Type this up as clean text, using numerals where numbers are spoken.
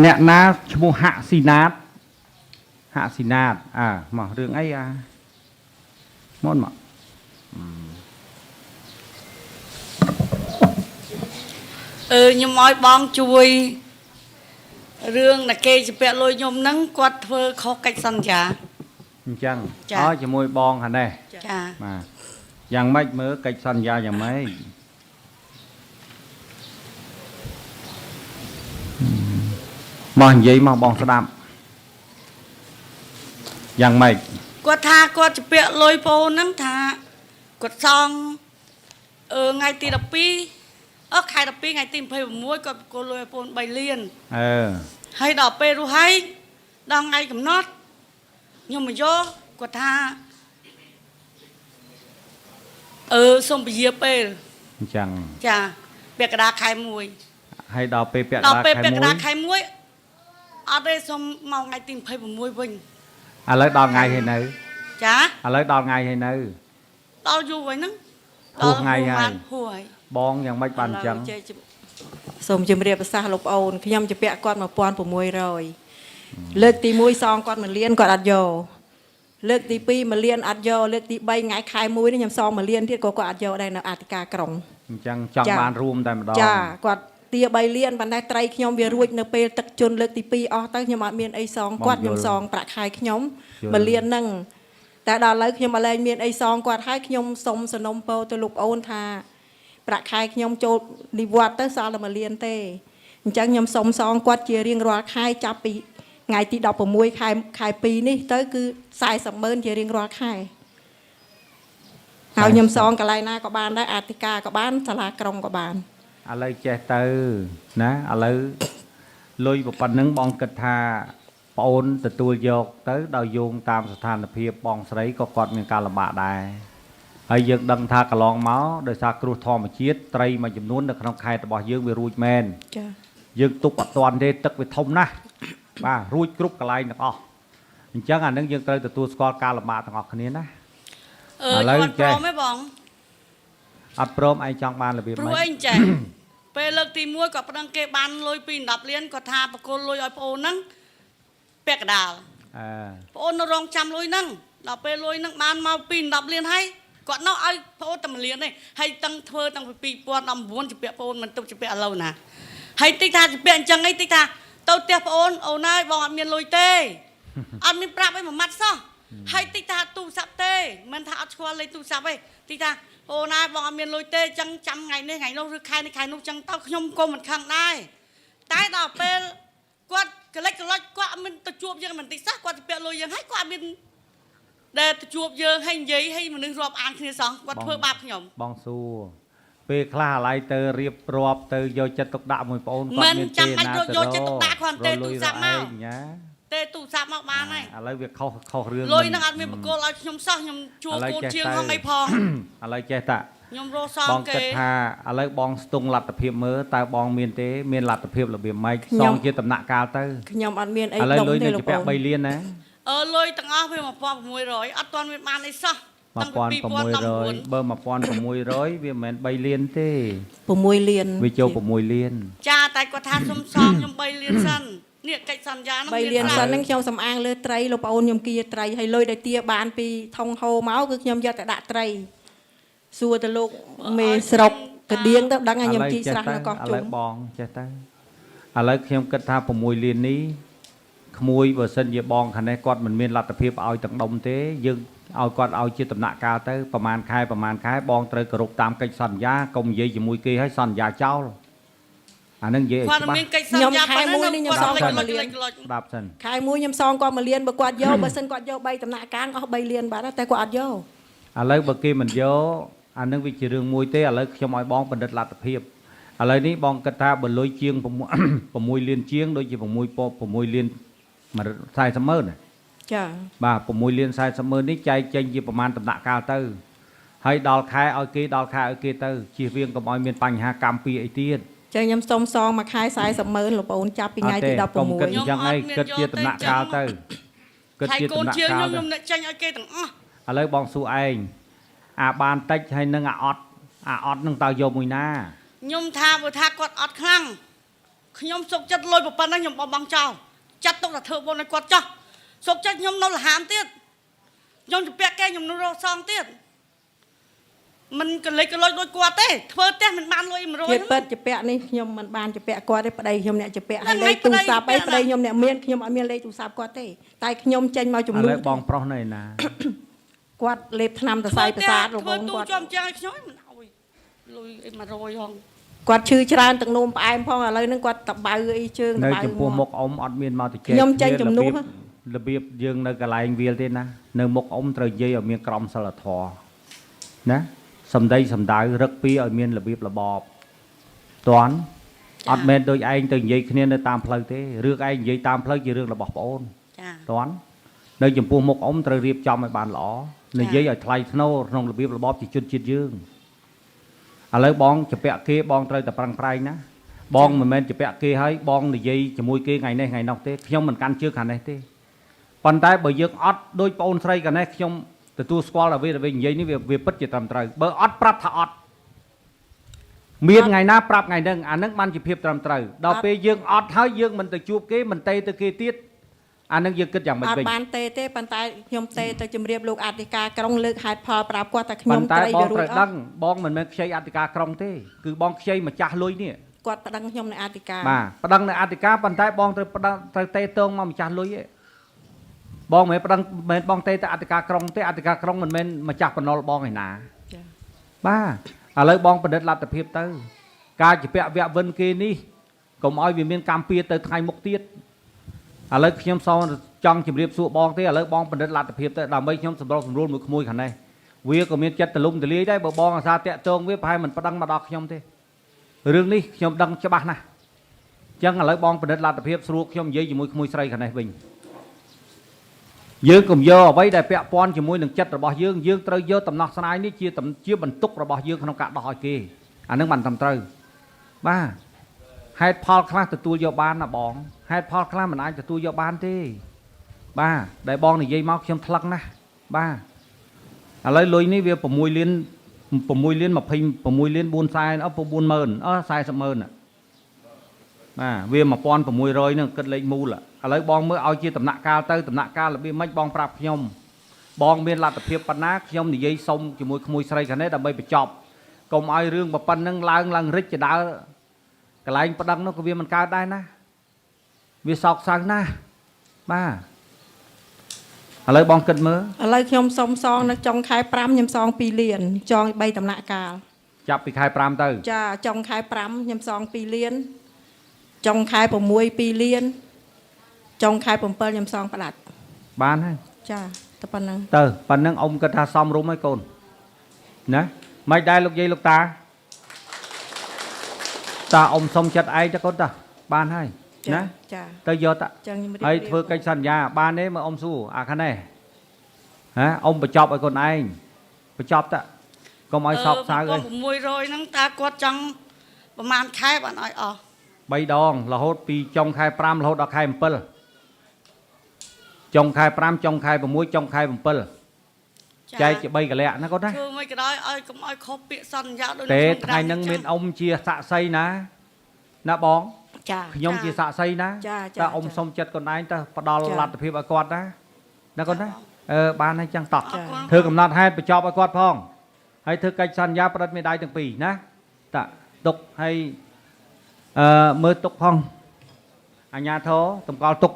អ្នកណាឈ្មោះហាក់ស៊ីណាតមករឿងអីមកខ្ញុំឲ្យបងជួយរឿងដែលគេជពាក់លុយខ្ញុំហ្នឹងគាត់ធ្វើខុសកិច្ចសន្យាអញ្ចឹងឲ្យជាមួយបងហ្នឹងចាបាទយ៉ាងម៉េចមើលកិច្ចសន្យាយ៉ាងម៉េចមកនិយាយមកបងស្ដាប់យ៉ាងម៉េចគាត់ថាគាត់ជពាក់លុយបងហ្នឹងថាគាត់សងថ្ងៃទី12ខែ12ថ្ងៃទី26គាត់ប្រគល់លុយឲ្យបង3លានហើយដល់ពេលរស់ហើយដល់ថ្ងៃកំណត់ខ្ញុំមកយកគាត់ថាសុំពជាពេលអញ្ចឹងចាពាក់កណ្ដាលខែ1ហើយដល់ពេលពាក់កណ្ដាលខែ1អត់ទេសុំមកថ្ងៃទី26វិញឥឡូវដល់ថ្ងៃហើយនៅចាឥឡូវដល់ថ្ងៃហើយនៅដល់យូរហើយហ្នឹងដល់ថ្ងៃហើយហួរហើយបងយ៉ាងម៉េចបានអញ្ចឹងសូមជម្រាបប្រសាសន៍លោកប្អូនខ្ញុំជពាក់គាត់1600លើកទី1សងគាត់1លានគាត់អត់យកលើកទី2 1លានអត់យកលើកទី3ថ្ងៃខែ1នេះខ្ញុំសង1លានទៀតក៏គាត់អត់យកដែរនៅអធិការក្រុងអញ្ចឹងចង់បានរួមតែម្ដងចាគាត់ទា3លានប៉ុន្តែត្រីខ្ញុំវារួចនៅពេលទឹកជន់លើកទី2អស់ទៅខ្ញុំអត់មានអីសងគាត់ខ្ញុំសងប្រាក់ខែខ្ញុំ1លានហ្នឹងតែដល់ឥឡូវខ្ញុំអត់លែងមានអីសងគាត់ហើយខ្ញុំសុំសំណុំពរទៅលោកប្អូនថាប្រាក់ខែខ្ញុំចូលនិវត្តទៅសល់តែ1លានទេអញ្ចឹងខ្ញុំសុំសងគាត់ជារៀងរាល់ខែចាប់ពីថ្ងៃទី16ខែ2នេះទៅគឺ400000ជារៀងរាល់ខែហើយខ្ញុំសងកន្លែងណាក៏បានដែរអធិការក៏បានសាលាក្រុងក៏បានឥឡូវចេះទៅណាឥឡូវលុយប៉ុណ្ណឹងបងគិតថាប្អូនទទួលយកទៅដោយយោងតាមស្ថានភាពបងស្រីក៏គាត់មានការលំបាកដែរហើយយើងដឹងថាកន្លងមកដោយសារគ្រោះធម្មជាតិត្រីមួយចំនួននៅក្នុងខេត្តរបស់យើងវារួចមែនចាយើងទុកអត់ទាន់ទេទឹកវាធំណាស់បាទរួចគ្រប់កន្លែងទាំងអស់អញ្ចឹងអានឹងយើងត្រូវទទួលស្គាល់ការលំបាកទាំងអស់គ្នាណាឥឡូវចេះព្រមទេបងអត់ព្រមឯងចង់បានរបៀបម៉េចព្រោះឯងចេះពេលលើកទី1គាត់ប្តឹងគេបានលុយពី10លានគាត់ថាបកគលលុយឲ្យប្អូនហ្នឹងពាក់កដាលប្អូននៅរងចាំលុយហ្នឹងដល់ពេលលុយហ្នឹងបានមកពី10លានហើយគាត់នៅឲ្យប្អូនតែ1លានទេហើយតាំងធ្វើតាំងពី2019ជពាក់ប្អូនមិនទុកជពាក់ឥឡូវណាហើយតិចថាជពាក់អញ្ចឹងអីតិចថាទៅផ្ទះប្អូនអូនហើយបងអត់មានលុយទេអត់មានប្រាប់អីមួយម៉ាត់សោះហើយតិចថាទូរស័ព្ទទេមិនថាអត់ស្គាល់លេខទូរស័ព្ទទេតិចថាអូនហើយបងអត់មានលុយទេអញ្ចឹងចាំថ្ងៃនេះថ្ងៃនោះឬខែនេះខែនោះអញ្ចឹងទៅខ្ញុំក៏មិនខឹងដែរតែដល់ពេលគាត់កលិចកលុចគាត់អត់មានទៅជួបយើងមិនតិចសោះគាត់ទៅពាក់លុយយើងហើយគាត់អត់មានដែលទៅជួបយើងហើយនិយាយឲ្យមនុស្សរាប់អានគ្នាសោះគាត់ធ្វើបាបខ្ញុំបងសួរពេលខ្លះអាឡ័យទៅរៀបរាប់ទៅយកចិត្តទុកដាក់មួយបងអូនគាត់មានទេណាមិនចាំបាច់យកចិត្តទុកដាក់គាត់ទេទូរស័ព្ទមកទេទូរស័ព្ទមកបានហើយឥឡូវវាខុសរឿងលុយនឹងអត់មានបកគលឲ្យខ្ញុំសោះខ្ញុំជួលកូនជាងផងអីផងឥឡូវចេះតាខ្ញុំរស់សងគេបងគិតថាឥឡូវបងស្ទង់លទ្ធភាពមើលតើបងមានទេមានលទ្ធភាពរបៀបម៉េចសងជាដំណាក់កាលទៅខ្ញុំអត់មានអីដុំទេលោកបង3លានណាលុយទាំងអស់វា1600អត់ទាន់មានបានអីសោះតាំងពី2019បើ1600វាមិនមែន3លានទេ6លានវាចូល6លានចាតែគាត់ថាសុំសងខ្ញុំ3លានសិននេះកិច្ចសន្យាហ្នឹង3លានសិនហ្នឹងខ្ញុំសំអាងលើត្រីលោកប្អូនខ្ញុំគៀត្រីហើយលុយដែលទាបានពីថងហោមកគឺខ្ញុំយកទៅដាក់ត្រីសួរទៅលោកមេស្រុកកដៀងទៅដឹងថាខ្ញុំជីស្រះនៅកោះជុំឥឡូវបងចេះទៅឥឡូវខ្ញុំគិតថា6លាននេះក្មួយបើសិនជាបងខាងនេះគាត់មិនមានលទ្ធភាពឲ្យទាំងដុំទេយើងឲ្យគាត់ឲ្យជាដំណាក់កាលទៅប្រហែលខែបងត្រូវគោរពតាមកិច្ចសន្យាកុំនិយាយជាមួយគេឲ្យសន្យាចោលអានឹងនិយាយឲ្យច្បាស់ខ្ញុំខែ1នេះខ្ញុំសងគាត់1លានស្ដាប់សិនខែ1ខ្ញុំសងគាត់1លានបើគាត់យកបើសិនគាត់យក3ដំណាក់កាលអស់3លានបាទតែគាត់អត់យកឥឡូវបើគេមិនយកអានឹងវាជារឿងមួយទេឥឡូវខ្ញុំឲ្យបងបណ្ឌិតលទ្ធភាពឥឡូវនេះបងគិតថាបើលុយជាង6លានជាងដូចជា6លាន400000ចាបាទ6លាន400000នេះចែកចេញជាប្រមាណដំណាក់កាលទៅហើយដល់ខែឲ្យគេទៅជៀសវាងកុំឲ្យមានបញ្ហាកម្មពីអីទៀតចឹងខ្ញុំសុំសងមួយខែ400000លោកប្អូនចាប់ពីថ្ងៃទី16ខ្ញុំគិតអញ្ចឹងឯងគិតជាដំណាក់កាលទៅគិតជាដំណាក់កាលខ្ញុំអ្នកចាញ់ឲ្យគេទាំងអស់ឥឡូវបងសួរឯងអាបានតិចហើយនឹងអាអត់នឹងតើយកមួយណាខ្ញុំថាបើថាគាត់អត់ខ្លាំងខ ខ្ញុំសុកចិត្តលុយប៉ុណ្ណឹងខ្ញុំបងចោលចាត់ទុកតែធ្វើបុណ្យឲ្យគាត់ចោះសុកចិត្តខ្ញុំនៅលហាមទៀតខ្ញុំជពាក់គេខ្ញុំនៅរកសងទៀតមិនកលិចកលុយដូចគាត់ទេធ្វើផ្ទះមិនបានលុយ100ជាតិពិតជពាក់នេះខ្ញុំមិនបានជពាក់គាត់ទេប្តីខ្ញុំអ្នកជពាក់ឲ្យលេខទូរស័ព្ទអីប្តីខ្ញុំអ្នកមានខ្ញុំអត់មានលេខទូរស័ព្ទគាត់ទេតែខ្ញុំចេញមកជំ ឥ នួ ឡូ ស វបងប្រុសនៅណា គាត់លេបថ្នាំសរសៃប្រសាទរបង ធ្វើទូ គាត់ ជាប់ជាងឲ្យខ្ញុំមិនអោយលុយអី100ហង គាត់ឈឺច្រើនទឹកនោមផ្អែមផងឥឡូវហ្នឹងគាត់តបៅអីជើង នៅ តបៅ ចំពោះមុខអ៊ំអត់មានមកទៅជែក ខ្ញុំចេញជំនួស របៀបយើងនៅកន្លែងវាលទេណានៅមុខអ៊ំត្រូវនិយាយឲ្យមានក្រមសីលធម៌ណាសំដីសំដៅរឹកពីឲ្យមានរបៀបរបបតន់អត់មែនដូចឯងទៅនិយាយគ្នានៅតាមផ្លូវទេរឿងឯងនិយាយតាមផ្លូវជារឿងរបស់ប្អូន ចា តន់នៅចំពោះមុខអ៊ំត្រូវរៀបចំឲ្យបានល្អនិយាយឲ្យថ្លៃថ្នូរក្នុងរបៀបរបបជាជនជាតិយើងឥឡូវបងជពាក់គេបងត្រូវតែប្រឹងប្រែងណាបងមិនមែនជពាក់គេហើយបងនិយាយជាមួយគេថ្ងៃនេះថ្ងៃនោះទេខ្ញុំមិនកាន់ជើងខាងនេះទេប៉ុន្តែបើយើងអត់ដូចប្អូនស្រីខាងនេះខ្ញុំទទួលស្គាល់អ្វីដែលនិយាយនេះវាពិតជាត្រឹមត្រូវបើអត់ប្រាប់ថាអត់មានថ្ងៃណាប្រាប់ថ្ងៃហ្នឹងអាហ្នឹងបានជាភាពត្រឹមត្រូវដល់ពេលយើងអត់ហើយយើងមិនទៅជួបគេមិនទៅគេទៀតអាហ្នឹងយើងគិតយ៉ាងម៉េច អត់ វិញ បានទេប៉ុន្តែខ្ញុំទេទៅជម្រាបលោកអធិការក្រុងលើកហេតុផលប្រាប់គាត់ថាខ្ញុំ ប៉ុន្តែ ត្រី បង វារួ ត្រូវ ចអ ដឹង ស់ បងមិនមែនខ្ចីអធិការក្រុងទេគឺបងខ្ចីម្ចាស់លុយនេះ គាត់ប្តឹងខ្ញុំនៅអធិការ បាទប្តឹងនៅអធិការប៉ុន្តែបងត្រូវប្តឹងត្រូវតេតងមកម្ចាស់លុយទេបងមិនមែនប្តឹងមិនមែនបងតេទៅអធិការក្រុងទេអធិការក្រុងមិនមែនម្ចាស់បំណុលបងឯណា ចា បាទឥឡូវបងបណ្ឌិតលទ្ធភាពទៅការជពាក់វគ្គវិនគេនេះកុំឲ្យវាមានកម្មពៀទៅថ្ងៃមុខទៀតឥឡូវខ្ញុំសងចង់ជម្រាបសួរបងទេឥឡូវបងបណ្ឌិតលទ្ធភាពទៅដើម្បីខ្ញុំសម្រុះសម្រួលមួយក្មួយខាងនេះវាក៏មានចិត្តទលំទលាយដែរបើបងអាសាតាក់ទងវាប្រហែលមិនប្តឹងមកដល់ខ្ញុំទេរឿងនេះខ្ញុំដឹងច្បាស់ណាស់អញ្ចឹងឥឡូវបងបណ្ឌិតលទ្ធភាពស្រួលខ្ញុំនិយាយជាមួយក្មួយស្រីខាងនេះវិញយើងកុំយកអ្វីដែលពាក់ព័ន្ធជាមួយនឹងចិត្តរបស់យើងយើងត្រូវយកដំណោះស្រាយនេះជាបន្ទុករបស់យើងក្នុងការដោះឲ្យគេអានឹងបានត្រឹមត្រូវបាទហេតុផលខ្លះទទួលយកបានណាបងហេតុផលខ្លះមិនអាចទទួលយកបានទេបាទដែលបងនិយាយមកខ្ញុំថ្លឹងណាស់បាទឥឡូវលុយនេះវា6លាន26លាន26លាន4សែនអឺ40000 400000បាទវា1600ហ្នឹងគិតលេខមូលឥឡូវបងមើលឲ្យជាដំណាក់កាលទៅដំណាក់កាលរបៀបម៉េចបងប្រាប់ខ្ញុំបងមានលទ្ធភាពប៉ុណ្ណាខ្ញុំនិយាយសុំជាមួយក្មួយស្រីខាងនេះដើម្បីបញ្ចប់កុំឲ្យរឿងប៉ុណ្ណឹងឡើងរិចចដើកន្លែងប្តឹងនោះក៏វាមិនកើតដែរណាវាសោកសៅណាស់បាទឥឡូវបងគិតមើល ឥឡូវខ្ញុំសុំសងនៅចុងខែ5ខ្ញុំសង2លានចង3ដំណាក់កាល ចាប់ពីខែ5ទៅ ចាចុងខែ5ខ្ញុំសង2លានចុងខែ6 2លានចុងខែ7ខ្ញុំសងផ្ដាច់ បានហើយ ចាតែប៉ុណ្្នឹង ទៅប៉ុណ្ណឹងអ៊ំគិតថាសមរម្យហើយកូនណាមិនដែរលោកយាយលោកតាអ៊ំសុំចិត្តឯងទៅកូនតាបានហើយណា ចា ទៅយកតា ចឹងខ្ញុំ ហើយធ្វើកិច្ចសន្យាបានទេមើលអ៊ំសួរអាខាងនេះហ៎អ៊ំបញ្ចប់ឲ្យកូនឯងបញ្ចប់តាកុំឲ្យសោកសៅអី 600ហ្នឹងតើគាត់ចង់ប្រហែលខែបានឲ្យអស់ 3ដងរហូតពីចុងខែ5រហូតដល់ខែ7ចុងខែ5ចុងខែ6ចុងខែ7ចែកជា3កលៈណាកូនណា ធ្វើមិនក៏ដោយកុំឲ្យខុសពាក្យសន្យាដូច ទេថ្ងៃហ្នឹងមានអ៊ំជាសាក់សីណាបង ចា ខ្ញុំជាសាក់សីណា ចា តែអ៊ំសុំចិត្តកូនឯងទៅផ្ដល់លទ្ធភាពឲ្យគាត់ណាកូនណាបានហើយចឹងតោះធ្វើកំណត់ហេតុបញ្ចប់ឲ្យគាត់ផងហើយធ្វើកិច្ចសន្យាប្រតិមេដៃទាំងពីរណាតាទុកហើយមើលទុកផងអញ្ញាធរតម្កល់ទុក